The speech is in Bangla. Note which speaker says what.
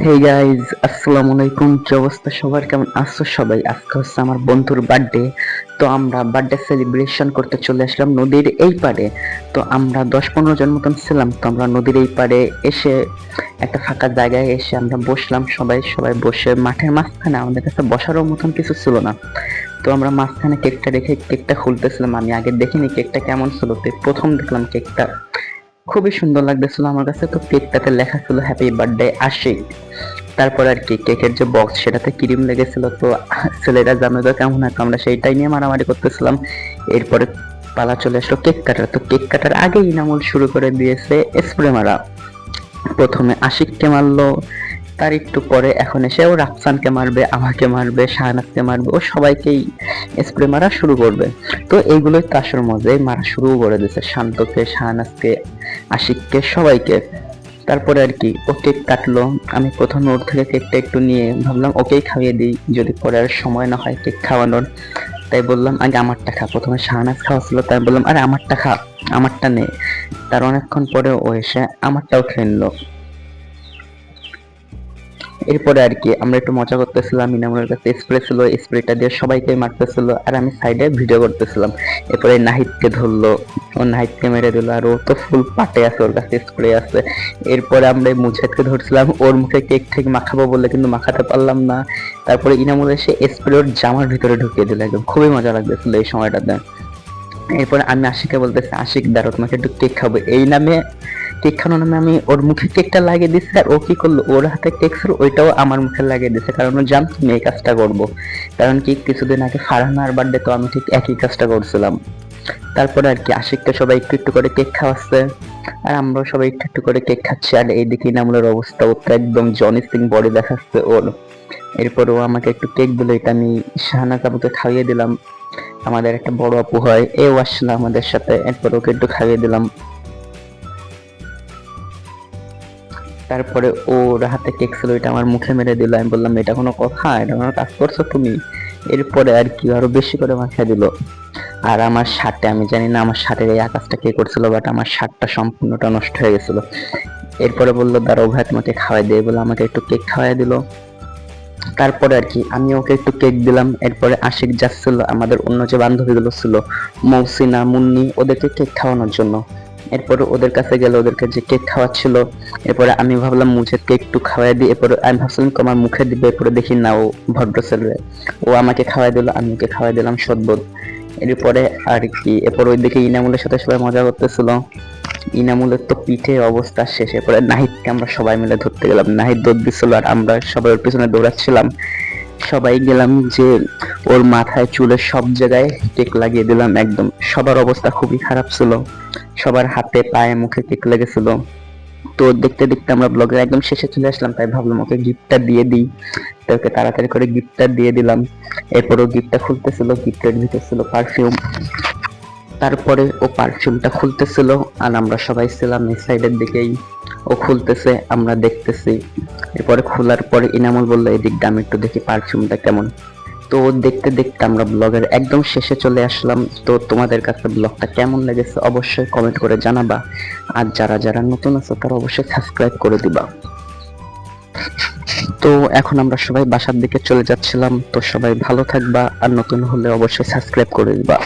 Speaker 1: হে গাইজ, আসসালামু আলাইকুম। কি অবস্থা সবার, কেমন আছো সবাই? আজকে হচ্ছে আমার বন্ধুর বার্থডে। তো আমরা বার্থডে সেলিব্রেশন করতে চলে আসলাম নদীর এই পাড়ে। তো আমরা 10-15 জন মতন ছিলাম। তো আমরা নদীর এই পাড়ে এসে একটা ফাঁকা জায়গায় এসে আমরা বসলাম। সবাই সবাই বসে মাঠের মাঝখানে, আমাদের কাছে বসারও মতন কিছু ছিল না। তো আমরা মাঝখানে কেকটা রেখে কেকটা খুলতেছিলাম। আমি আগে দেখিনি কেকটা কেমন ছিল, তো প্রথম দেখলাম কেকটা খুবই সুন্দর লাগতেছিল আমার কাছে। তো কেকটাতে লেখা ছিল হ্যাপি বার্থডে আশিক। তারপর আর কি কেকের যে বক্স সেটাতে ক্রিম লেগেছিল। তো ছেলেরা জানো তো কেমন হয়, তো আমরা সেইটাই নিয়ে মারামারি করতেছিলাম। এরপরে পালা চলে আসলো কেক কাটার। তো কেক কাটার আগেই ইনামুল শুরু করে দিয়েছে স্প্রে মারা। প্রথমে আশিককে মারলো, তার একটু পরে এখন এসে ও রাফসানকে মারবে, আমাকে মারবে, শাহনাজকে মারবে, ও সবাইকেই স্প্রে মারা শুরু করবে। তো এইগুলোই তো আসল মজা, মারা শুরু করে দিয়েছে শান্তকে, শাহনাজকে, আশিককে, সবাইকে। তারপরে আর কি ও কেক কাটলো। আমি প্রথমে ওর থেকে কেকটা একটু নিয়ে ভাবলাম ওকেই খাইয়ে দিই, যদি পরে আর সময় না হয় কেক খাওয়ানোর। তাই বললাম আগে আমারটা খা। প্রথমে শাহনাজ খাওয়াছিল, তাই বললাম আরে আমারটা খা, আমারটা নে। তার অনেকক্ষণ পরে ও এসে আমারটাও খেয়ে নিলো। এরপরে আর কি আমরা একটু মজা করতেছিলাম। ইনামুলের কাছে স্প্রে ছিল, স্প্রেটা দিয়ে সবাইকে মারতেছিল আর আমি সাইডে ভিডিও করতেছিলাম। এরপরে নাহিদকে ধরলো, ও নাহিদকে মেরে দিল, আর ও তো ফুল পাটে আছে, ওর কাছে স্প্রে আছে। এরপরে আমরা মুজাহিদকে ধরছিলাম, ওর মুখে কেক ঠিক মাখাবো বলে কিন্তু মাখাতে পারলাম না। তারপরে ইনামুল এসে স্প্রে ওর জামার ভিতরে ঢুকিয়ে দিল, একদম খুবই মজা লাগতেছিল এই সময়টাতে। এরপরে আমি আশিককে বলতেছি, আশিক দাঁড়াও, তোমাকে একটু কেক খাবো। এই নামে কেক খাওয়ানোর নামে আমি ওর মুখে কেকটা লাগিয়ে দিচ্ছি, আর ও কি করলো, ওর হাতে কেক ছিল ওইটাও আমার মুখে লাগিয়ে দিচ্ছে, কারণ ও জানতো আমি এই কাজটা করবো। কারণ কি কিছুদিন আগে ফারহানার বার্থডে তো আমি ঠিক একই কাজটা করছিলাম। তারপরে আর কি আশিককে সবাই একটু একটু করে কেক খাওয়াচ্ছে, আর আমরাও সবাই একটু একটু করে কেক খাচ্ছি। আর এইদিকে ইনামুলের অবস্থা, ও তো একদম জনি সিং বডি দেখাচ্ছে ওর। এরপর ও আমাকে একটু কেক দিল, এটা আমি শাহনাজ আপুকে খাইয়ে দিলাম। আমাদের একটা বড় আপু হয়, এও আসলো আমাদের সাথে, এরপর ওকে একটু খাইয়ে দিলাম। তারপরে ওর হাতে কেক ছিল, এটা আমার মুখে মেরে দিল। আমি বললাম এটা কোনো কথা, এটা কোনো কাজ করছো তুমি? এরপরে আর কি আরো বেশি করে মাখিয়ে দিল। আর আমার শার্টে, আমি জানি না আমার শার্টের এই আকাশটা কে করছিল, বাট আমার শার্টটা সম্পূর্ণটা নষ্ট হয়ে গেছিল। এরপরে বললো দাঁড়াও ভাই তোমাকে খাওয়াই দিয়ে, বলে আমাকে একটু কেক খাওয়াই দিল। তারপরে আর কি আমি ওকে একটু কেক দিলাম। এরপরে আশিক যাচ্ছিল আমাদের অন্য যে বান্ধবীগুলো ছিল, মৌসিনা, মুন্নি, ওদেরকে কেক খাওয়ানোর জন্য। এরপরে ওদের কাছে গেলে ওদেরকে যে কেক খাওয়াচ্ছিল, এরপরে আমি ভাবলাম মুঝেকে একটু খাওয়াই দিই। এরপরে আমি ভাবছিলাম আমার মুখে দিবে, এরপরে দেখি না, ও ভদ্র ছেলে, ও আমাকে খাওয়াই দিল, আমি ওকে খাওয়াই দিলাম সদ্বোধ। এরপরে আর কি এরপর ওইদিকে ইনামুলের সাথে সবাই মজা করতেছিল। ইনামুলের তো পিঠে অবস্থা শেষ। এরপরে নাহিদকে আমরা সবাই মিলে ধরতে গেলাম, নাহিদ দৌড় দিচ্ছিল আর আমরা সবাই ওর পিছনে দৌড়াচ্ছিলাম। সবাই গেলাম যে ওর মাথায় চুলে সব জায়গায় কেক লাগিয়ে দিলাম। একদম সবার অবস্থা খুবই খারাপ ছিল, সবার হাতে পায়ে মুখে কেক লেগেছিল। তো দেখতে দেখতে আমরা ব্লগের একদম শেষে চলে আসলাম, তাই ভাবলাম ওকে গিফটটা দিয়ে দিই। তো ওকে তাড়াতাড়ি করে গিফটটা দিয়ে দিলাম। এরপর ও গিফটটা খুলতেছিল, গিফটের ভিতর ছিল পারফিউম। তারপরে ও পারফিউমটা খুলতেছিল, আর আমরা সবাই ছিলাম এই সাইডের দিকেই। ও খুলতেছে, আমরা দেখতেছি। এরপরে খোলার পরে ইনামুল বললো এদিকটা আমি একটু দেখি পারফিউমটা কেমন। তো দেখতে দেখতে আমরা ব্লগের একদম শেষে চলে আসলাম। তো তোমাদের কাছে ব্লগটা কেমন লেগেছে অবশ্যই কমেন্ট করে জানাবা, আর যারা যারা নতুন আছো তারা অবশ্যই সাবস্ক্রাইব করে দিবা। তো এখন আমরা সবাই বাসার দিকে চলে যাচ্ছিলাম। তো সবাই ভালো থাকবা, আর নতুন হলে অবশ্যই সাবস্ক্রাইব করে দিবা।